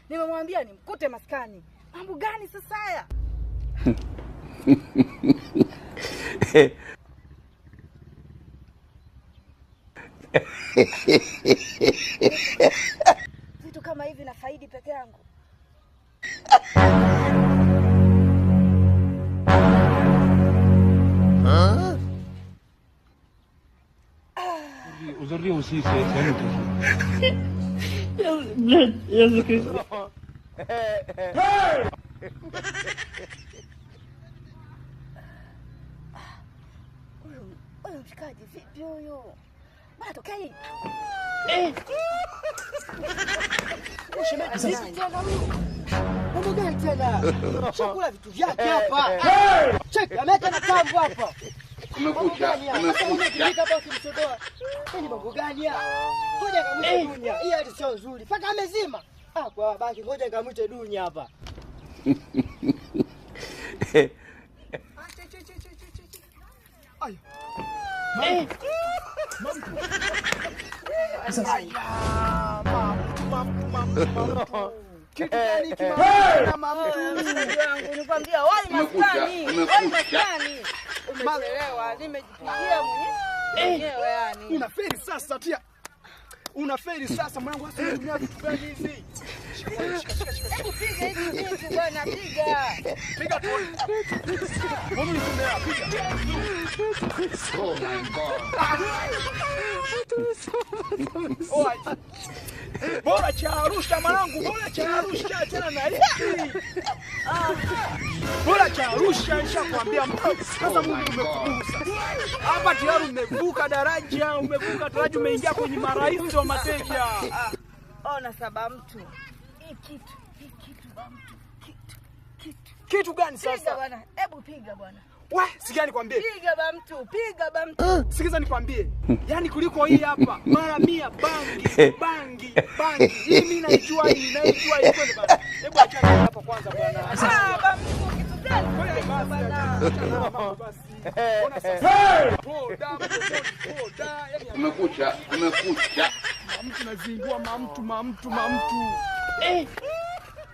Nimemwambia nimkute maskani. Mambo gani sasa haya? Vitu kama hivi na faidi peke yangu. Aujourd'hui aussi, c'est un autre jour. Huyu mshikaji vipi huyu? Bwana tokei. Mambo gani tena? Chakula vitu vyake hapa. Cheki, ameka na tambo hapa. Umekuja. Ni mambo gani hapa? Ngoja kamwite Dunya. Hii hadi sio nzuri. Paka amezima. Kwa baki ngoja kamwite Dunya hapa. Ayo. Kitu gani Nikwambia wai maskani. Wai maskani. Umeelewa? Nimejipigia mwenyewe yani. Unafeli sasa tia. Unafeli sasa mwanangu hasa unatumia vitu gani hivi? Hebu piga hivi vitu bwana, piga. Piga tu. Mbona unitumia piga? Oh my God. Bora cha Arusha mwanangu, bora cha Arusha tena na hii. Bora cha Arusha nishakwambia mtoto. Sasa Mungu umekugusa. Hapa tayari umevuka daraja, umeingia kwenye marais wa mateja. Ona saba mtu. Hii kitu ba mtu. Kitu gani sasa? Piga bwana, hebu piga bwana. Sikia nikwambie. Piga ba mtu. Sikiza nikwambie. Yaani kuliko hii hapa mara 100 bangi. Hii mimi naijua kweli bwana. Hebu achana hapa kwanza bwana. Ba mtu kitu gani? Bwana. Basi. Ona sasa. Umekuja. Mtu nazingua mamtu.